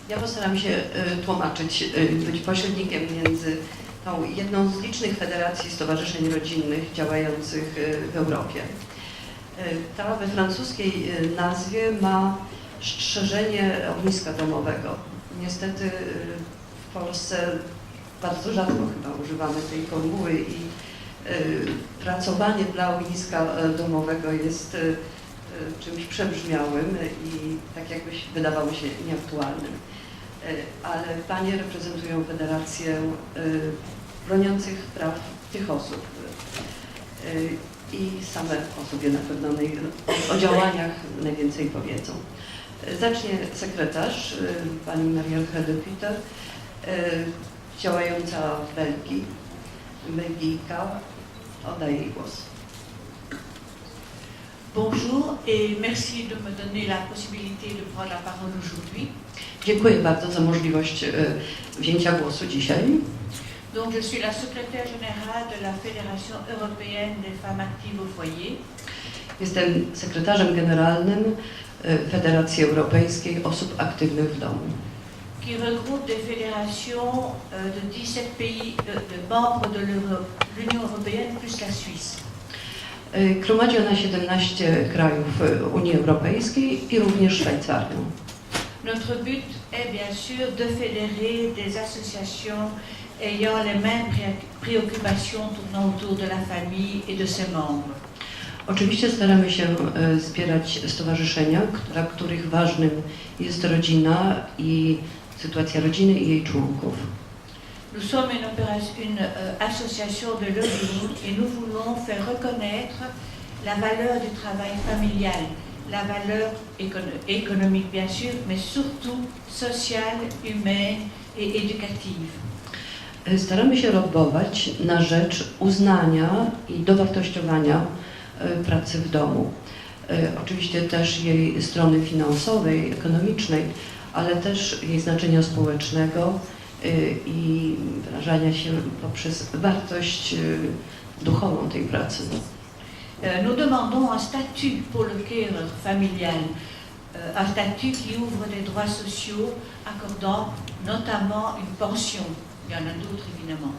Ja postaram się tłumaczyć, być pośrednikiem między tą jedną z licznych federacji stowarzyszeń rodzinnych działających w Europie. Ta we francuskiej nazwie ma strzeżenie ogniska domowego. Niestety w Polsce bardzo rzadko chyba używamy tej formuły i pracowanie dla ogniska domowego jest czymś przebrzmiałym i tak jakbyś wydawało się nieaktualnym. Ale panie reprezentują federację broniących praw tych osób i same o sobie na pewno o działaniach najwięcej powiedzą. Zacznie sekretarz, pani Marielke de Putter, działająca w Belgii, Belgijka. Oddaję jej głos. Bonjour et merci de me donner la possibilité de prendre la parole aujourd'hui. Dziękuję bardzo za możliwość wzięcia głosu dzisiaj. Donc je suis la secrétaire générale de la Fédération européenne des femmes actives au foyer. Jestem sekretarzem generalnym Federacji Europejskiej Osób Aktywnych w Domu, Qui regroupe des fédérations de 17 pays de membres de l'Union européenne plus la Suisse. Gromadzi ona 17 krajów Unii Europejskiej i również Szwajcarię. Notre but est bien sûr de fédérer des associations ayant les mêmes préoccupations tournant autour de la famille et de ses membres. Oczywiście staramy się zbierać stowarzyszenia, dla których ważnym jest rodzina i sytuacja rodziny i jej członków. Nous sommes une association de lobbying et nous voulons faire reconnaître la valeur du travail familial, la valeur économique bien sûr, mais surtout sociale, humaine et éducative. Staramy się lobbować na rzecz uznania i dowartościowania pracy w domu. Oczywiście też jej strony finansowej, ekonomicznej, ale też jej znaczenia społecznego i wyrażania się poprzez wartość duchową tej pracy. Nous demandons un statut pour le cadre familial, un statut qui ouvre des droits sociaux, accordant notamment une pension. Il y en a d'autres évidemment.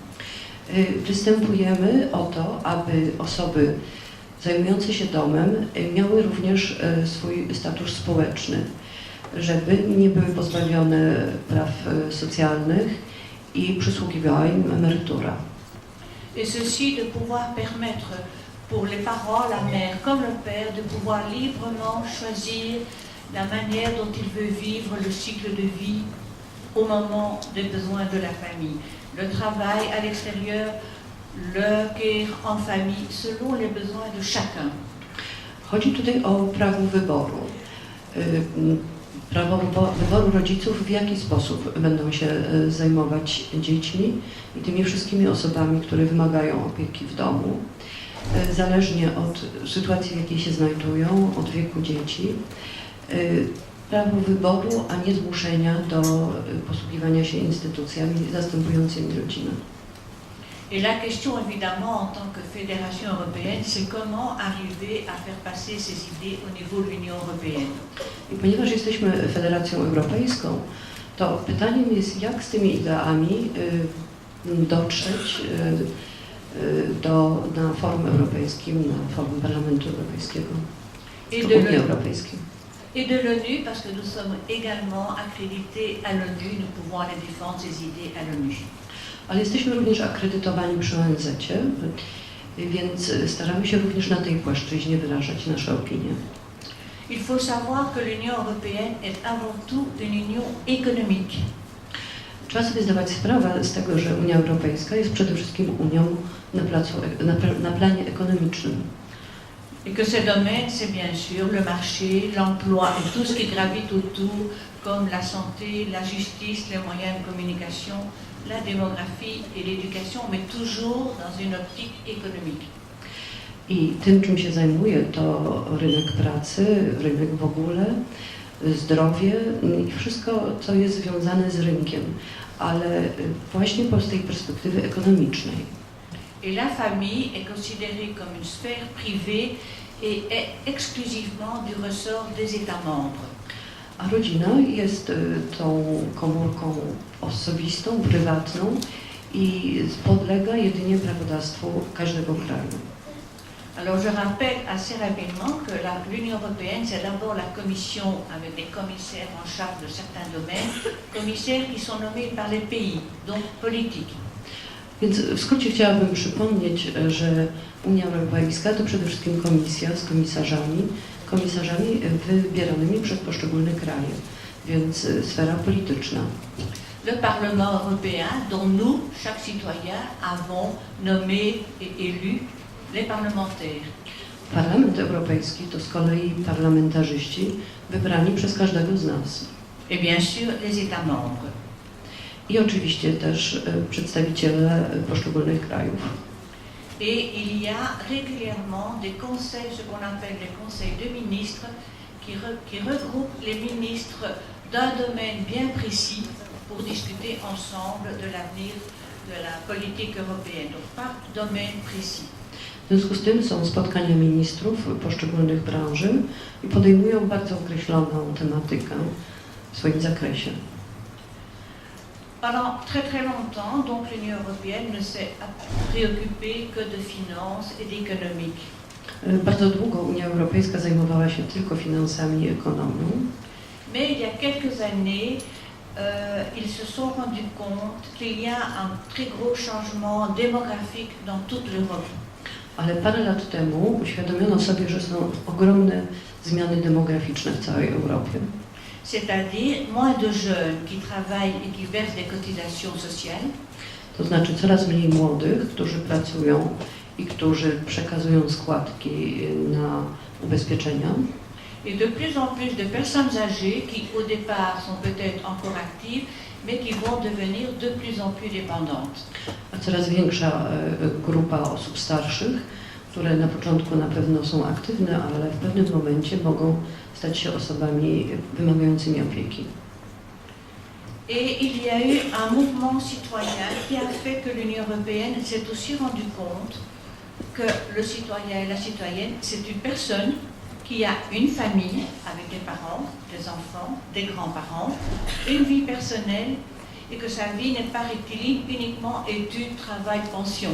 Występujemy o to, aby osoby zajmujące się domem miały również swój status społeczny, żeby nie były pozbawione praw socjalnych i przysługiwała im emerytura. Et ceci de pouvoir permettre pour les parents, la mère comme le père, de pouvoir librement choisir la manière dont il veut vivre le cycle de vie au moment des besoins de la famille. Le travail à l'extérieur, le care en famille, selon les besoins de chacun. Chodzi tutaj o prawo wyboru. Prawo wyboru rodziców, w jaki sposób będą się zajmować dziećmi i tymi wszystkimi osobami, które wymagają opieki w domu, zależnie od sytuacji, w jakiej się znajdują, od wieku dzieci. Prawo wyboru, a nie zmuszenia do posługiwania się instytucjami zastępującymi rodzinę. Et la question évidemment en tant que fédération européenne, c'est comment arriver à faire passer ces idées au niveau de l'Union européenne. I ponieważ jesteśmy Federacją Europejską, to pytaniem jest, jak z tymi ideami dotrzeć na forum europejskim, na forum Parlamentu Europejskiego, Unii Europejskiej. Et de l'ONU, parce que nous sommes également accrédités à l'ONU, nous pouvons aller défendre ces idées à l'ONU. Ale jesteśmy również akredytowani przy ONZ-cie, więc staramy się również na tej płaszczyźnie wyrażać nasze opinie. Il faut savoir que l'Union européenne est avant tout une union économique. Trzeba sobie zdawać sprawę z tego, że Unia Europejska jest przede wszystkim Unią na planie ekonomicznym. Et que ce domaine, c'est bien sûr le marché, l'emploi et tout ce qui gravite autour, comme la santé, la justice, les moyens de communication, la démographie et l'éducation, mais toujours dans une optique économique. I tym, czym się zajmuję, to rynek pracy, rynek w ogóle, zdrowie i wszystko, co jest związane z rynkiem, ale właśnie z tej perspektywy ekonomicznej. Et la famille est considérée comme une sphère privée et est exclusivement du ressort des États membres. A rodzina jest tą komórką osobistą, prywatną i podlega jedynie prawodawstwu każdego kraju. Alors je rappelle assez rapidement que l'Union européenne, c'est d'abord la commission avec des commissaires en charge de certains domaines, commissaires qui sont nommés par les pays, donc politiques. Więc w skrócie chciałabym przypomnieć, że Unia Europejska to przede wszystkim komisja z komisarzami wybieranymi przez poszczególne kraje, więc sfera polityczna. Le Parlement européen, dont nous, chaque citoyen, avons nommé et élu les parlementaires. Parlament Europejski to z kolei parlamentarzyści wybrani przez każdego z nas. Et bien sûr, les États membres. I oczywiście też przedstawiciele poszczególnych krajów. Et il y a régulièrement des conseils, ce qu'on appelle les conseils de ministres, qui regroupent les ministres d'un domaine bien précis pour discuter ensemble de l'avenir de la politique européenne, donc par domaine précis. W związku z tym są spotkania ministrów poszczególnych branży i podejmują bardzo określoną tematykę w swoim zakresie. Pendant très très longtemps, donc l'Union européenne ne s'est préoccupée que de finances et d'économique. Bardzo długo Unia Europejska zajmowała się tylko finansami i ekonomią. Mais il y a quelques années, ils se sont rendus compte qu'il y a un très gros changement démographique dans toute l'Europe. Ale parę lat temu uświadomiono sobie, że są ogromne zmiany demograficzne w całej Europie. C'est-à-dire moins de jeunes qui travaillent et qui versent des cotisations sociales. To znaczy coraz mniej młodych, którzy pracują i którzy przekazują składki na ubezpieczenia. Et de plus en plus de personnes âgées qui au départ sont peut-être encore actives, mais qui vont devenir de plus en plus dépendantes. A coraz większa grupa osób starszych, które na początku na pewno są aktywne, ale w pewnym momencie mogą stać się osobami wymagającymi opieki. Et il y a eu un mouvement citoyen qui a fait que l'Union européenne s'est aussi rendu compte que le citoyen et la citoyenne, c'est une personne qui a une famille avec des parents, des enfants, des grands-parents, une vie personnelle et que sa vie n'est pas rectiligne uniquement études, travail, pension.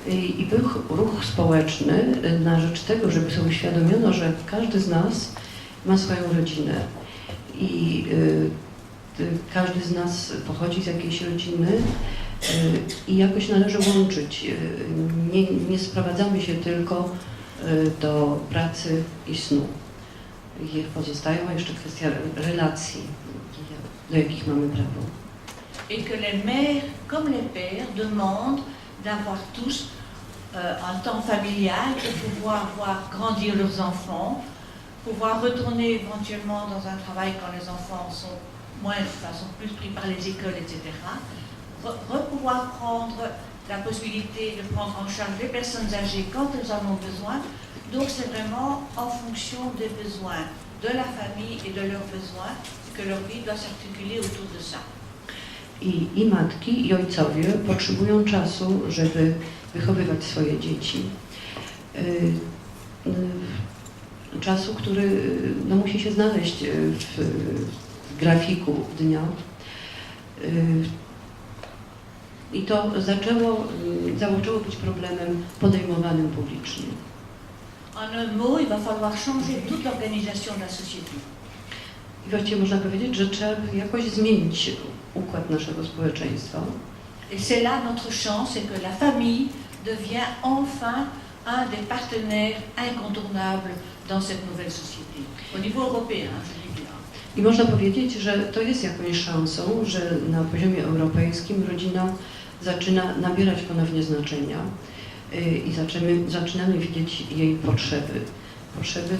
I był ruch społeczny na rzecz tego, żeby sobie uświadomiono, że każdy z nas ma swoją rodzinę i każdy z nas pochodzi z jakiejś rodziny i jakoś należy łączyć. Nie sprowadzamy się tylko do pracy i snu. Pozostają jeszcze kwestia relacji, do jakich mamy prawo. Et que les mères comme les pères demandent d'avoir tous un temps familial pour pouvoir voir grandir leurs enfants, pouvoir retourner éventuellement dans un travail quand les enfants sont sont plus pris par les écoles, etc. Pouvoir prendre la possibilité de prendre en charge les personnes âgées quand elles en ont besoin. Donc c'est vraiment en fonction des besoins de la famille et de leurs besoins que leur vie doit s'articuler autour de ça. I matki, i ojcowie potrzebują czasu, żeby wychowywać swoje dzieci. Czasu, który musi się znaleźć w grafiku dnia. I to zaczęło być problemem podejmowanym publicznie. En un mot, il va falloir changer toute l'organisation de la société. I właściwie można powiedzieć, że trzeba jakoś zmienić układ naszego społeczeństwa. Et c'est là notre chance, c'est que la famille devient enfin un des partenaires incontournables dans cette nouvelle société. Au niveau européen, je dis bien. I można powiedzieć, że to jest jakąś szansą, że na poziomie europejskim rodzina zaczyna nabierać ponownie znaczenia i zaczynamy widzieć jej potrzeby. Potrzeby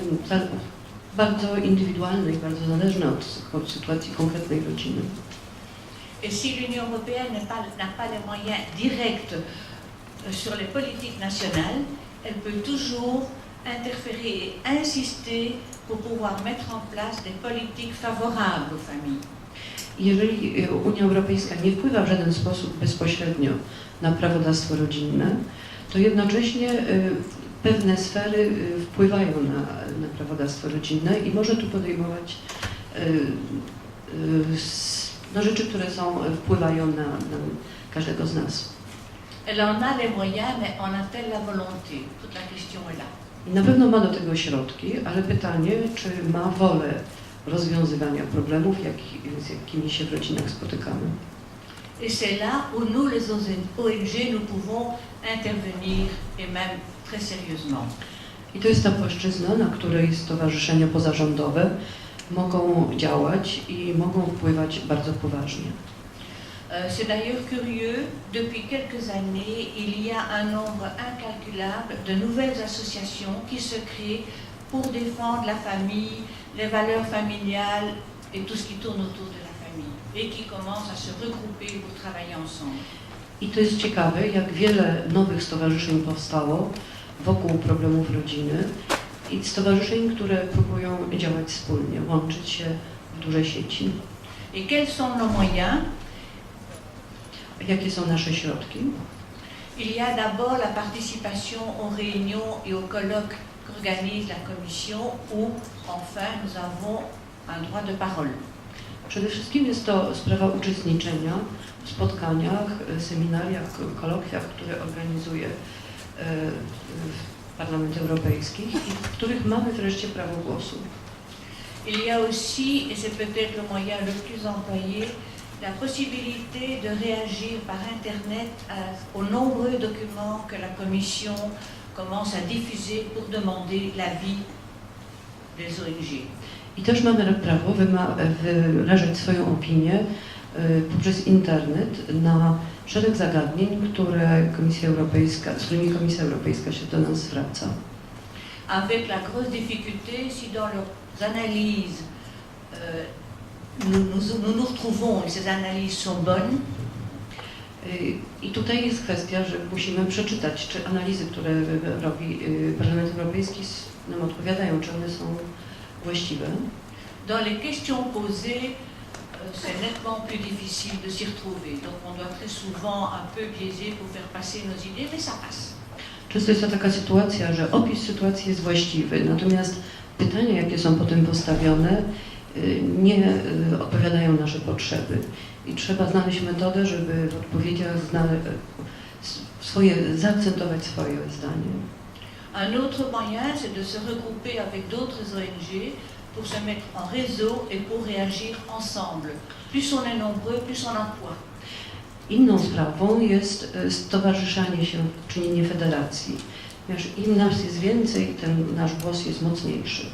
bardzo indywidualne i bardzo zależne od sytuacji konkretnej rodziny. Et si l'Union européenne n'a pas les moyens directs sur les politiques nationales, elle peut toujours interférer et insister pour pouvoir mettre en place des politiques favorables aux familles. Jeżeli Unia Europejska nie wpływa w żaden sposób bezpośrednio na prawodawstwo rodzinne, to jednocześnie pewne sfery wpływają na prawodawstwo rodzinne i może tu podejmować no, rzeczy, które wpływają na każdego z nas. Elle en a les moyens, mais en a-t-elle la volonté? Toute la question est là. I na pewno ma do tego środki, ale pytanie, czy ma wolę rozwiązywania problemów, z jakimi się w rodzinach spotykamy. Et c'est là où nous, les ONG, nous pouvons intervenir, et même très sérieusement. I to jest ta płaszczyzna, na której stowarzyszenia pozarządowe mogą działać i mogą wpływać bardzo poważnie. C'est d'ailleurs curieux, depuis quelques années, il y a un nombre incalculable de nouvelles associations qui se créent pour défendre la famille, les valeurs familiales et tout ce qui tourne autour de la famille, et qui commencent à se regrouper pour travailler ensemble. I to jest ciekawe, jak wiele nowych stowarzyszeń powstało wokół problemów rodziny i stowarzyszeń, które próbują działać wspólnie, łączyć się w duże sieci. Et quels sont nos moyens? Jakie są nasze środki? Il y a d'abord la participation aux réunions et aux colloques qu'organise la Commission, où enfin nous avons un droit de parole. Przede wszystkim jest to sprawa uczestniczenia w spotkaniach, seminariach, kolokwiach, które organizuje Parlament Europejski i w których mamy wreszcie prawo głosu. Il y a aussi, et c'est peut-être le moyen le plus employé, la possibilité de réagir par Internet aux nombreux documents que la Commission commence à diffuser pour demander l'avis des ONG. I też mamy prawo wyrażać swoją opinię poprzez internet na szereg zagadnień, z którymi Komisja Europejska się do nas zwraca. Avec la grosse difficulté, si dans leurs analyses nous nous retrouvons et ces analyses sont bonnes. I tutaj jest kwestia, że musimy przeczytać, czy analizy, które robi Parlament Europejski, nam odpowiadają, czy one są właściwe. Dans les questions posées, c'est nettement plus difficile de s'y retrouver. Donc on doit très souvent un peu biaiser pour faire passer nos idées, mais ça passe. Często jest to taka sytuacja, że opis sytuacji jest właściwy, natomiast pytania, jakie są potem postawione, nie odpowiadają na nasze potrzeby. I trzeba znaleźć metodę, żeby w odpowiedziach zaakcentować swoje zdanie. Un autre moyen, c'est de se regrouper avec d'autres ONG pour se mettre en réseau et pour réagir ensemble. Plus on est nombreux, plus on a poids. Inną sprawą jest stowarzyszanie się, czynienie federacji. Ponieważ im nas jest więcej, ten nasz głos jest mocniejszy.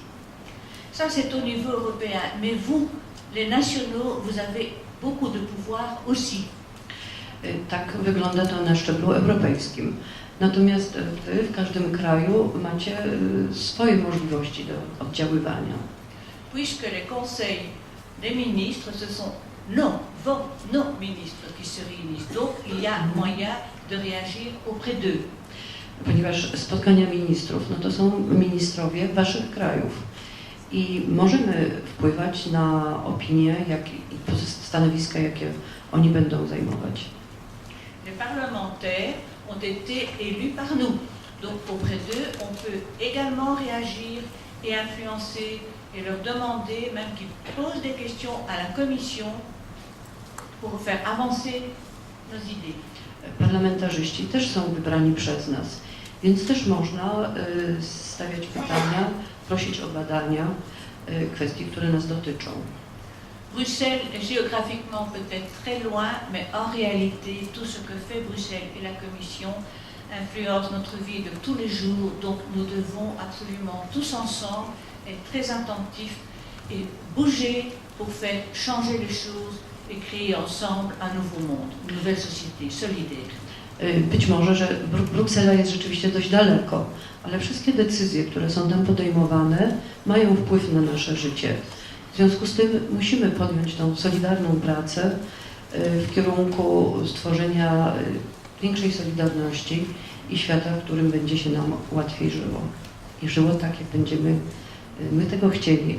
Ça, c'est au niveau européen. Mais vous, les nationaux, vous avez beaucoup de pouvoir aussi. Tak wygląda to na szczeblu europejskim. Natomiast wy w każdym kraju macie swoje możliwości do oddziaływania. Puisque les conseils des ministres, ce sont nos ministres qui se réunissent. Donc, il y a moyen de réagir auprès d'eux. Ponieważ spotkania ministrów, no to są ministrowie waszych krajów. I możemy wpływać na opinie i stanowiska, jakie oni będą zajmować. Les parlementaires ont été élus par nous. Donc auprès d'eux, on peut également réagir et influencer et leur demander même qu'ils posent des questions à la Commission pour faire avancer nos idées. Parlamentarzyści też są wybrani przez nas, więc też można stawiać pytania, prosić o badania kwestii, które nas dotyczą. Bruxelles est géographiquement peut-être très loin, mais en réalité, tout ce que fait Bruxelles et la Commission influence notre vie de tous les jours. Donc nous devons absolument tous ensemble être très attentifs et bouger pour faire changer les choses et créer ensemble un nouveau monde, une nouvelle société solidaire. Być może, że Bruksela jest rzeczywiście dość daleko, ale wszystkie decyzje, które są tam podejmowane, mają wpływ na nasze życie. W związku z tym musimy podjąć tą solidarną pracę w kierunku stworzenia większej solidarności i świata, w którym będzie się nam łatwiej żyło. I żyło tak, jak będziemy my tego chcieli.